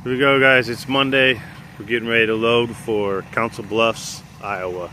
Here we go, guys. It's Monday. We're getting ready to load for Council Bluffs, Iowa.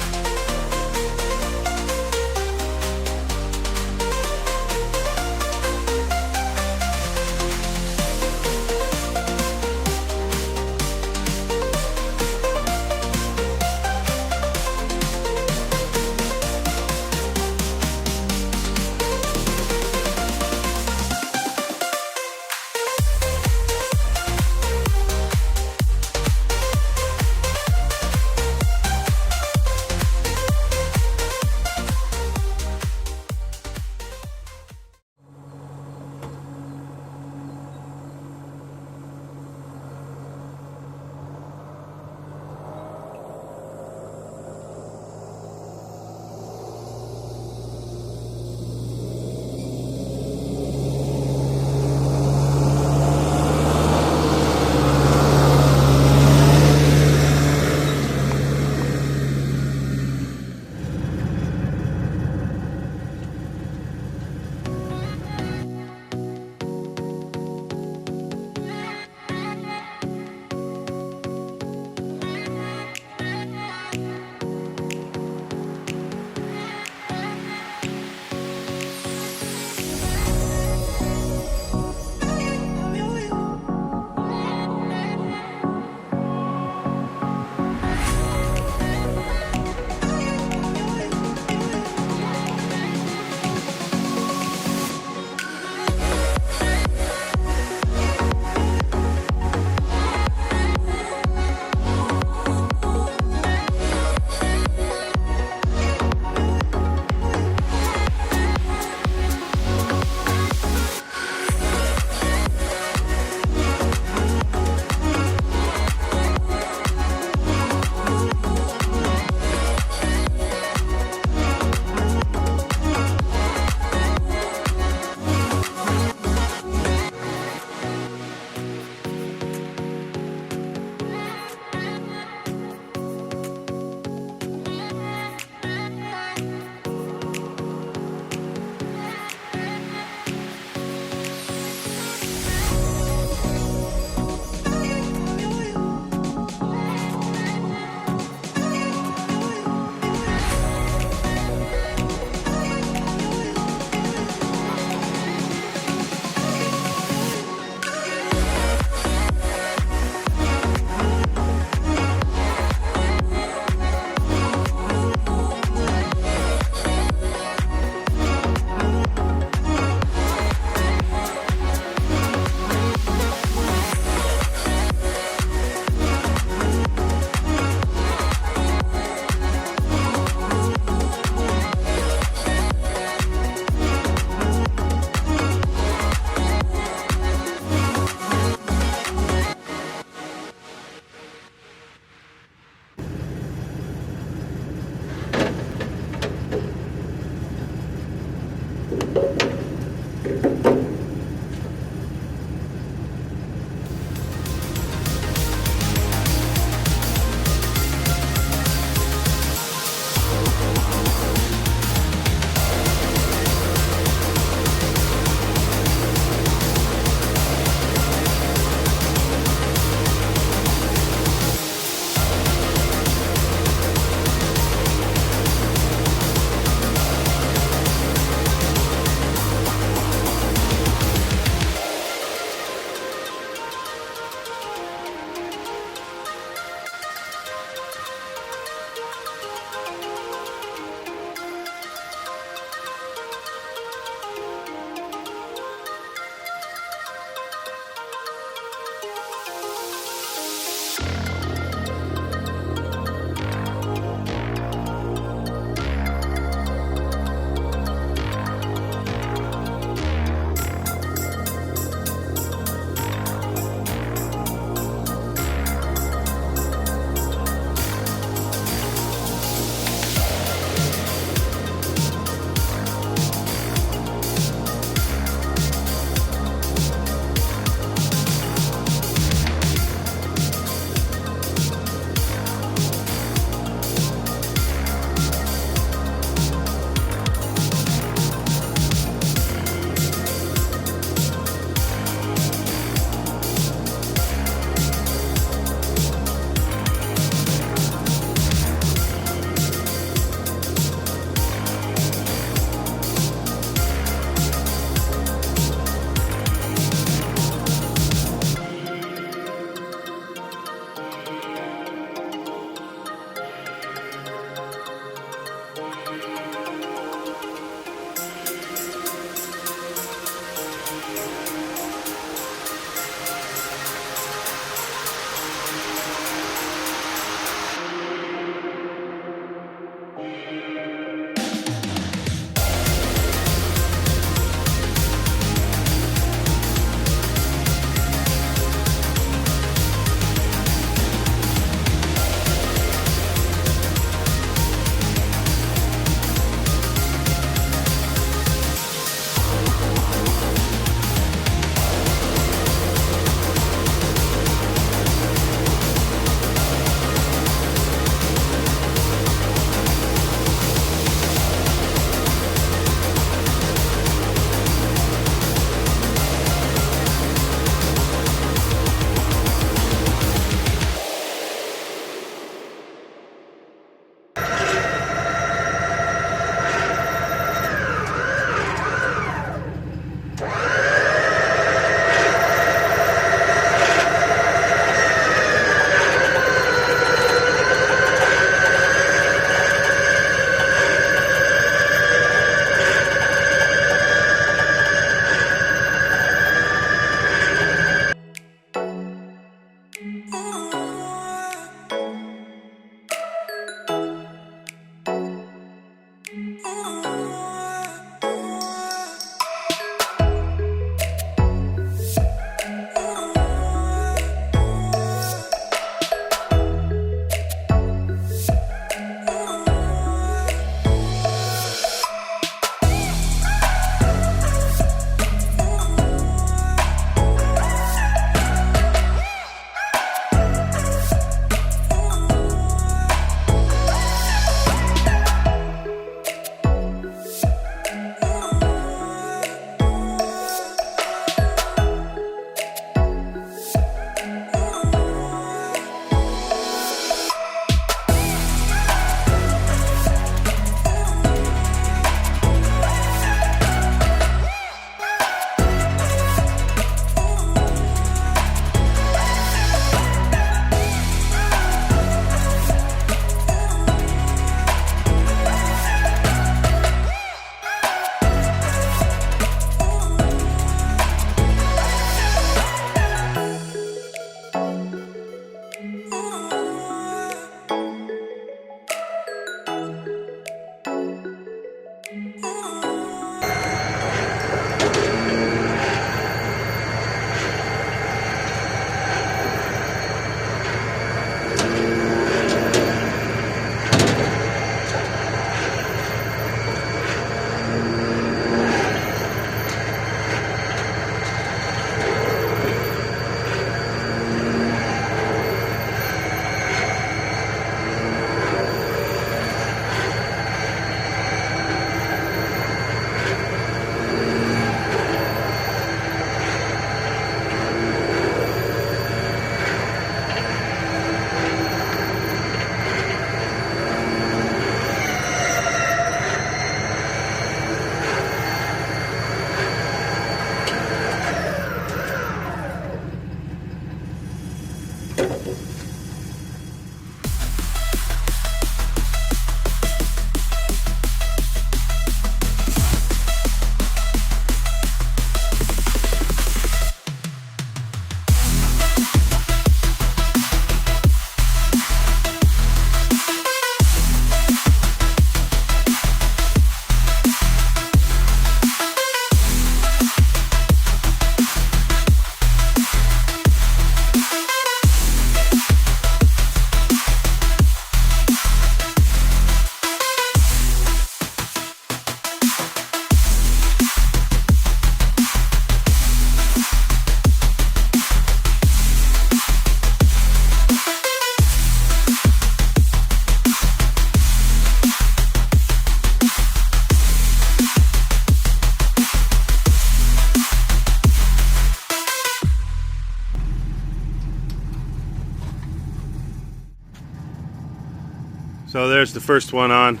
So there's the first one on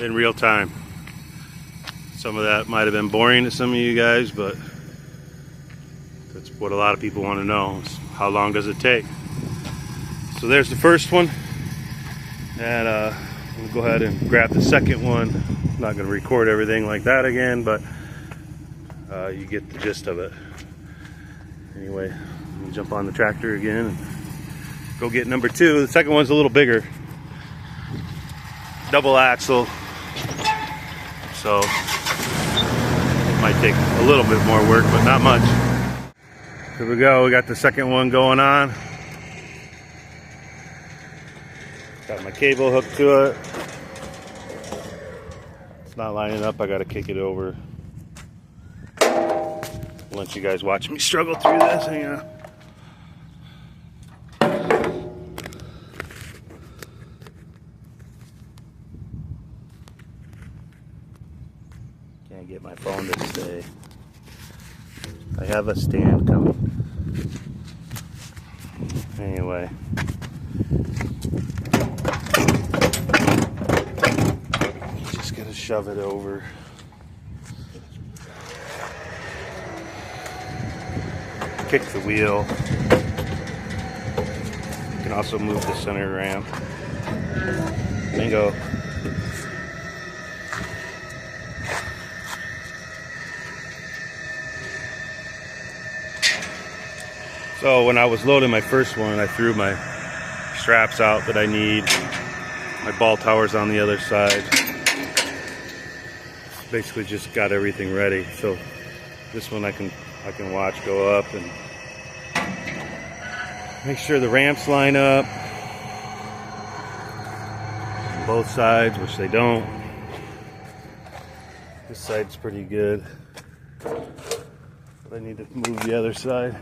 in real time. Some of that might have been boring to some of you guys, but that's what a lot of people want to know, is how long does it take. So there's the first one, and we'll go ahead and grab the second one. I'm not going to record everything like that again, but you get the gist of it. Anyway, we'll jump on the tractor again and go get number two. The second one's a little bigger, double axle, so it might take a little bit more work, but not much. Here we go, we got the second one going on. Got my cable hooked to it. It's not lining up, I gotta kick it over. I'll let you guys watch me struggle through this. Hang on. Can't get my phone to stay. I have a stand coming. Anyway. Just gotta shove it over. Kick the wheel. You can also move the center ramp. Bingo. So when I was loading my first one, I threw my straps out that I need. My ball tower's on the other side. Basically just got everything ready. So this one I can watch go up and make sure the ramps line up on both sides, which they don't. This side's pretty good, but I need to move the other side.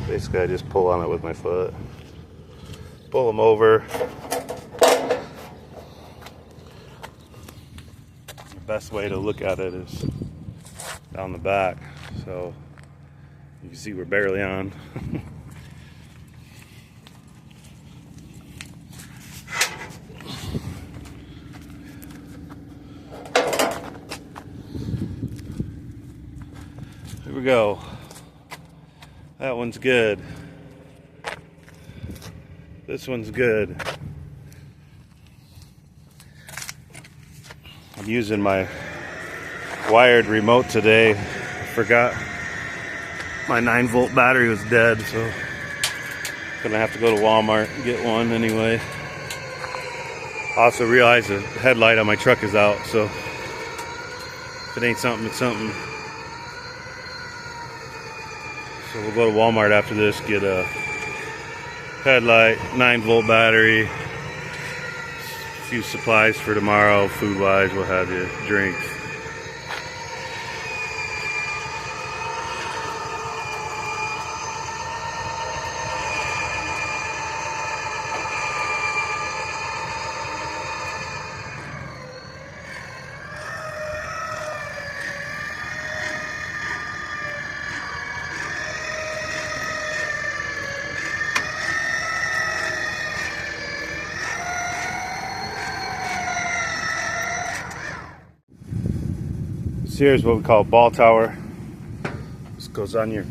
Basically, I just pull on it with my foot. Pull them over. The best way to look at it is down the back. So you can see we're barely on. Here we go. That one's good. This one's good. I'm using my wired remote today. I forgot my 9-volt battery was dead, so I'm gonna have to go to Walmart and get one anyway. I also realized the headlight on my truck is out, so if it ain't something, it's something. So we'll go to Walmart after this, get a headlight, 9-volt battery, a few supplies for tomorrow, food-wise, what have you, drinks. Here's what we call a ball tower. This goes on your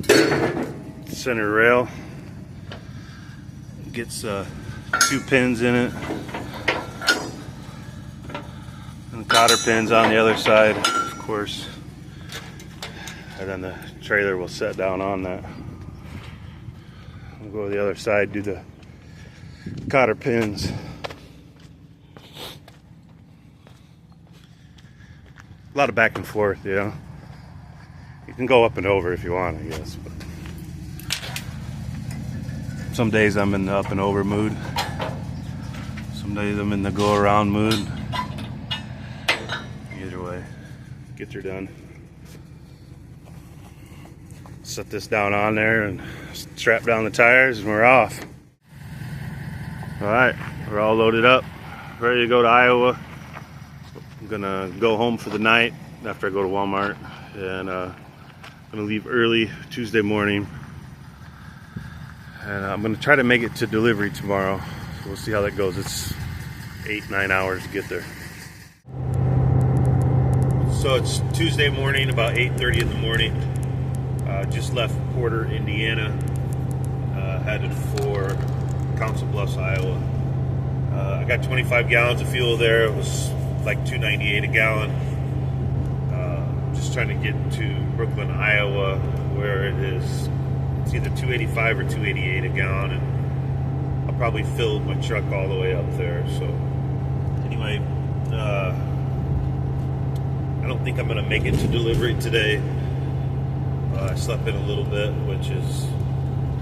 center rail. It gets 2 pins in it, and cotter pins on the other side, of course. And then the trailer will set down on that. We'll go to the other side, do the cotter pins. A lot of back and forth, you know. You can go up and over if you want, I guess. But some days I'm in the up and over mood. Some days I'm in the go around mood. Either way, get her done. Set this down on there and strap down the tires, and we're off. All right, we're all loaded up, ready to go to Iowa. I'm gonna go home for the night, after I go to Walmart, and I'm gonna leave early Tuesday morning, and I'm gonna try to make it to delivery tomorrow. So we'll see how that goes. It's 8-9 hours to get there. So it's Tuesday morning, about 8:30 in the morning. Just left Porter, Indiana, headed for Council Bluffs, Iowa. I got 25 gallons of fuel there. It was like $2.98 a gallon. Just trying to get to Brooklyn, Iowa, where it is. It's either $2.85 or $2.88 a gallon, and I'll probably fill my truck all the way up there. So anyway, I don't think I'm going to make it to delivery today. I slept in a little bit, which is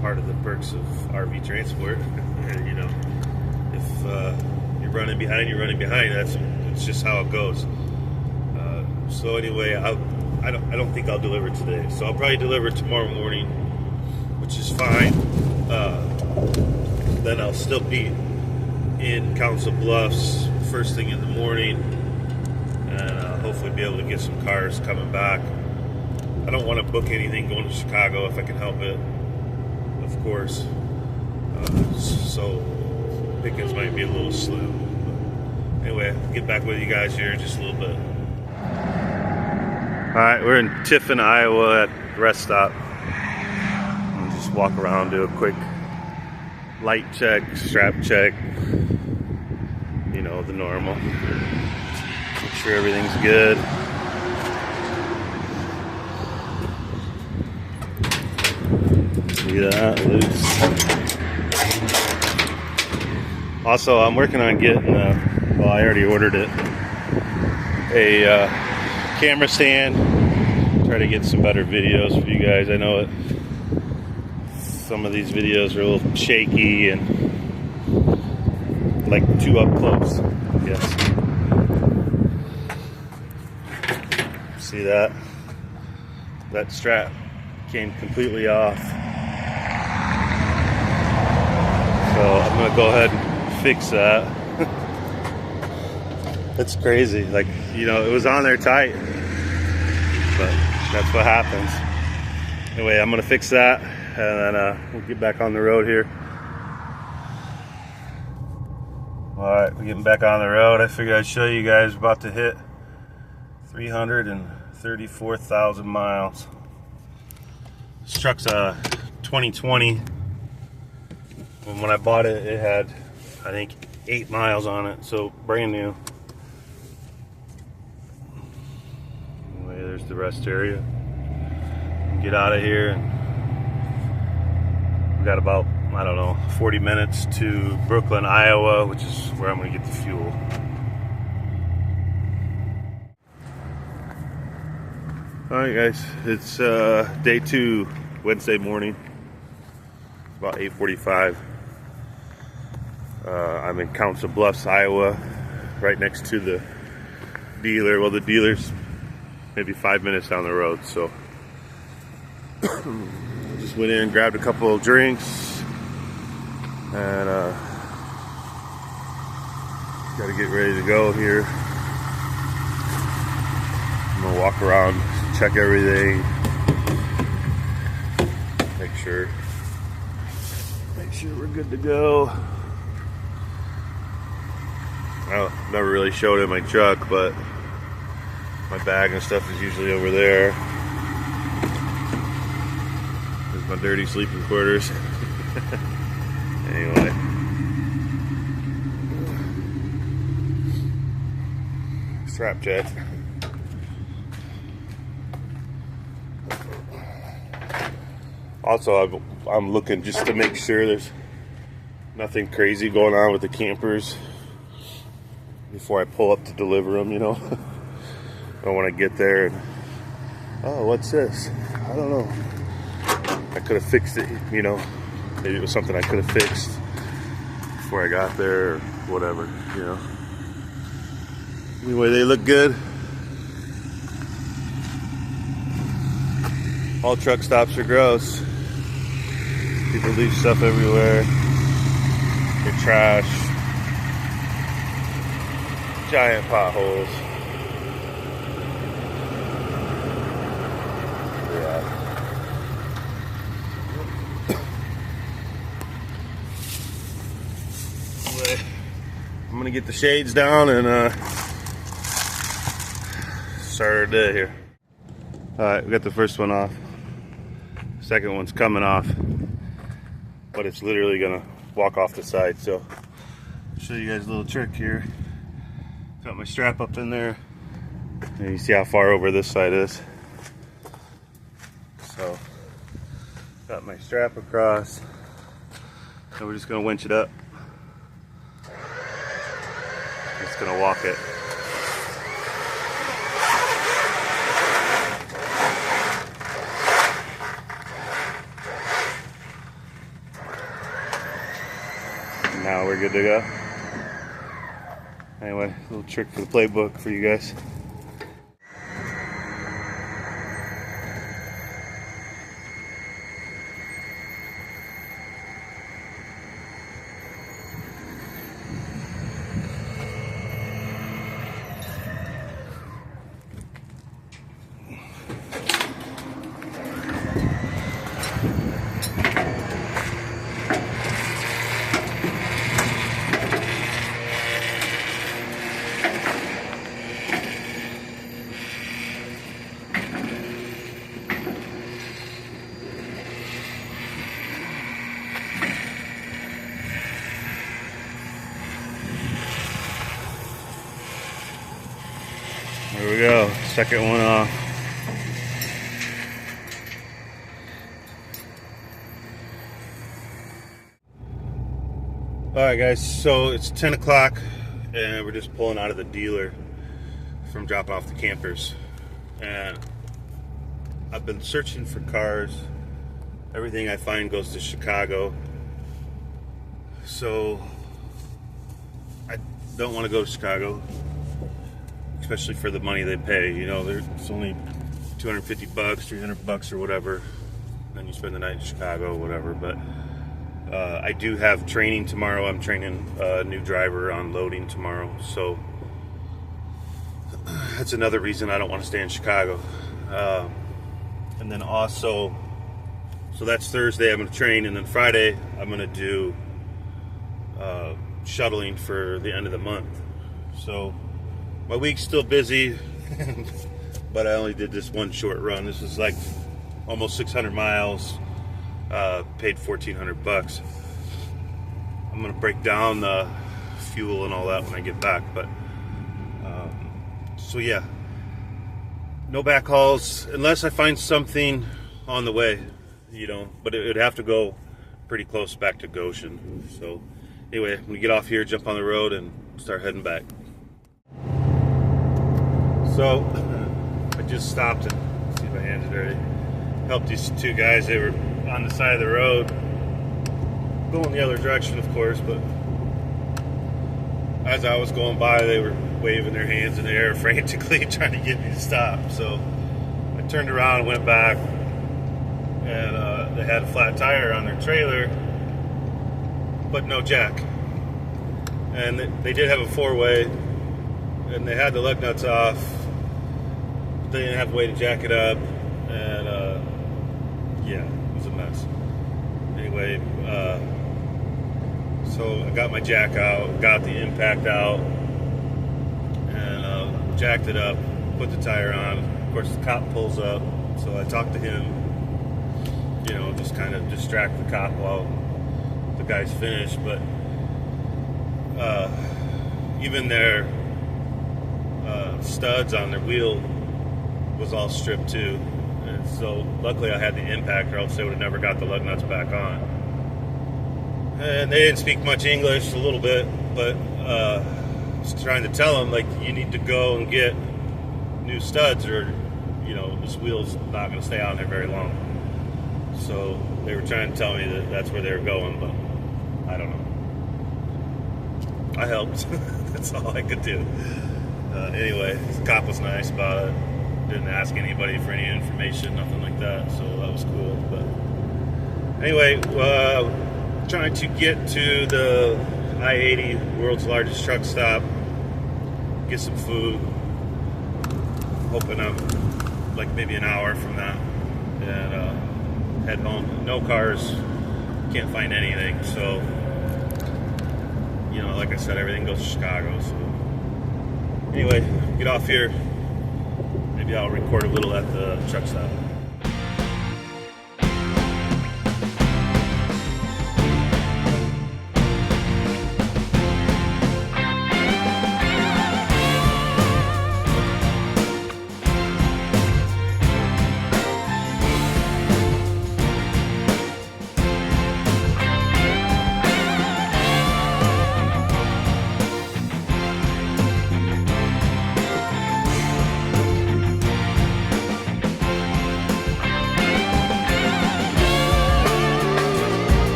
part of the perks of RV transport. You know, if you're running behind, you're running behind. It's just how it goes. So anyway, I don't think I'll deliver today. So I'll probably deliver tomorrow morning, which is fine. Then I'll still be in Council Bluffs first thing in the morning, and hopefully be able to get some cars coming back. I don't want to book anything going to Chicago if I can help it, of course. So pickings might be a little slim. But anyway, I'll get back with you guys here in just a little bit. Alright, we're in Tiffin, Iowa at the rest stop. We'll just walk around, do a quick light check, strap check. You know, the normal. Make sure everything's good. See that? Loose. Also, I'm working on getting, well, I already ordered it, a camera stand. Try to get some better videos for you guys. I know some of these videos are a little shaky and like too up close, I guess. See that? That strap came completely off. So I'm gonna go ahead and fix that. That's crazy. Like, you know, it was on there tight, but that's what happens. Anyway, I'm gonna fix that, and then we'll get back on the road here. All right, we're getting back on the road. I figured I'd show you guys. About to hit 334,000 miles. This truck's a 2020. And when I bought it, it had, I think, 8 miles on it, so brand new. Anyway, there's the rest area. Get out of here. We got about, I don't know, 40 minutes to Brooklyn, Iowa, which is where I'm going to get the fuel. Alright guys, it's day 2, Wednesday morning. It's about 8:45. I'm in Council Bluffs, Iowa, right next to the dealer. Well, the dealer's maybe 5 minutes down the road, so just went in and grabbed a couple of drinks, and got to get ready to go here. I'm gonna walk around, check everything, make sure we're good to go. I never really showed it in my truck, but my bag and stuff is usually over there. There's my dirty sleeping quarters. Anyway. Strap check. Also, I'm looking just to make sure there's nothing crazy going on with the campers before I pull up to deliver them, you know. I don't want to get there and, oh, what's this? I don't know. I could have fixed it, you know. Maybe it was something I could have fixed before I got there or whatever, you know. Anyway, they look good. All truck stops are gross. People leave stuff everywhere. Your trash. Giant potholes. gonna get the shades down and start our day here. Alright, we got the first one off. Second one's coming off, but it's literally gonna walk off the side. So I'll show you guys a little trick here. Got my strap up in there, and you see how far over this side is. So got my strap across, and we're just gonna winch it up. Just gonna walk it. Now we're good to go. Anyway, a little trick for the playbook for you guys. There we go, second one off. Alright guys, so it's 10 o'clock and we're just pulling out of the dealer from dropping off the campers. And I've been searching for cars. Everything I find goes to Chicago. So I don't want to go to Chicago, especially for the money they pay. You know, it's only 250 bucks, 300 bucks or whatever. Then you spend the night in Chicago, whatever. But I do have training tomorrow. I'm training a new driver on loading tomorrow. So that's another reason I don't want to stay in Chicago. And then also, so that's Thursday I'm going to train, and then Friday I'm going to do shuttling for the end of the month. So my week's still busy, but I only did this one short run. This is like almost 600 miles, paid 1,400 bucks. I'm gonna break down the fuel and all that when I get back, but so yeah, no back hauls unless I find something on the way, you know, but it would have to go pretty close back to Goshen. So anyway, I'm gonna get off here, jump on the road, and start heading back. So I just stopped and see if my hands are dirty. Helped these two guys. They were on the side of the road, going the other direction, of course, but as I was going by, they were waving their hands in the air frantically trying to get me to stop. So I turned around and went back, and they had a flat tire on their trailer, but no jack. And they did have a four-way, and they had the lug nuts off. They didn't have a way to jack it up, and yeah, it was a mess. Anyway, so I got my jack out, got the impact out, and jacked it up, put the tire on. Of course, the cop pulls up, so I talked to him, you know, just kind of distract the cop while the guy's finished. But even their studs on their wheel was all stripped too, and so luckily I had the impact, or else they would have never got the lug nuts back on. And they didn't speak much English, a little bit, but I was trying to tell them, like, you need to go and get new studs, or you know, this wheel's not going to stay on there very long. So they were trying to tell me that that's where they were going, but I don't know. I helped. That's all I could do. Anyway, the cop was nice about it. Didn't ask anybody for any information, nothing like that, so that was cool. But anyway, trying to get to the I-80, world's largest truck stop, get some food. Hoping I'm like maybe an hour from that, and head home. No cars, can't find anything, so you know, like I said, everything goes to Chicago. So anyway, get off here. Maybe I'll record a little at the truck stop.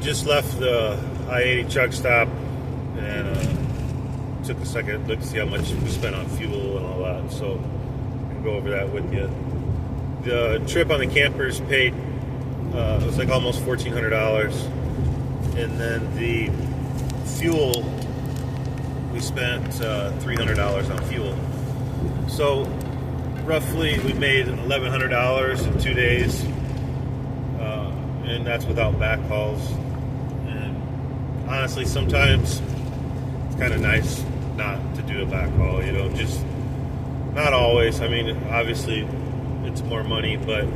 Just left the I-80 truck stop and took a second look to see how much we spent on fuel and all that, so I can go over that with you. The trip on the campers paid, it was like almost $1,400, and then the fuel, we spent $300 on fuel. So roughly we made $1,100 in 2 days, and that's without backhauls. Honestly, sometimes it's kind of nice not to do a backhaul, you know, just not always. I mean, obviously it's more money, but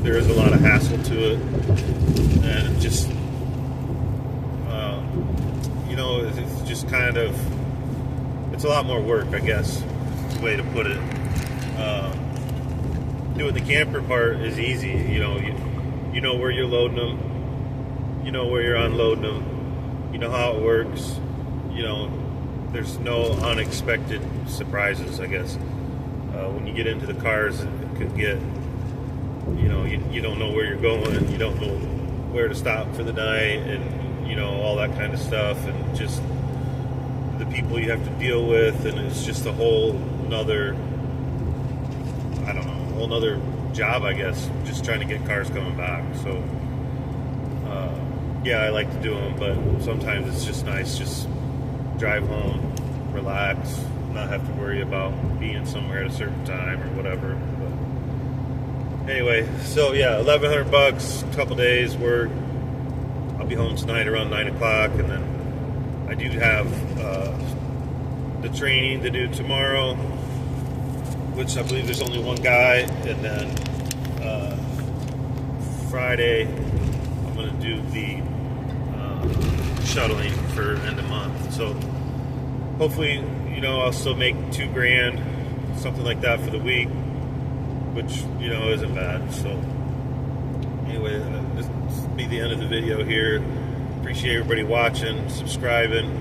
there is a lot of hassle to it, and just you know, it's just kind of, it's a lot more work, I guess, is the way to put it. Doing the camper part is easy, you know, you know where you're loading them, you know where you're unloading them. You know how it works, you know, there's no unexpected surprises, I guess. When you get into the cars, it could get, you know, you don't know where you're going, you don't know where to stop for the night, and, you know, all that kind of stuff, and just the people you have to deal with, and it's just a whole nother, I don't know, a whole nother job, I guess, just trying to get cars coming back. So yeah, I like to do them, but sometimes it's just nice, just drive home, relax, not have to worry about being somewhere at a certain time or whatever. But anyway, so yeah, $1,100, a couple days work. I'll be home tonight around 9 o'clock, and then I do have the training to do tomorrow, which I believe there's only one guy, and then Friday I'm going to do the shuttling for end of month. So hopefully, you know, I'll still make $2,000, something like that for the week, which, you know, isn't bad. So anyway, this will be the end of the video here. Appreciate everybody watching, subscribing.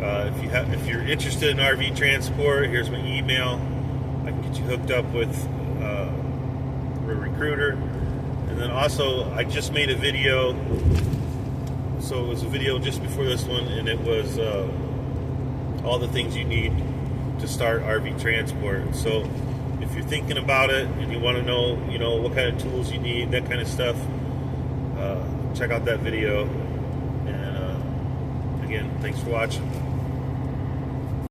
If you're interested in RV transport, here's my email. I can get you hooked up with a recruiter. And then also, I just made a video. So it was a video just before this one, and it was all the things you need to start RV transport. So if you're thinking about it and you want to know, you know, what kind of tools you need, that kind of stuff, check out that video. And again, thanks for watching.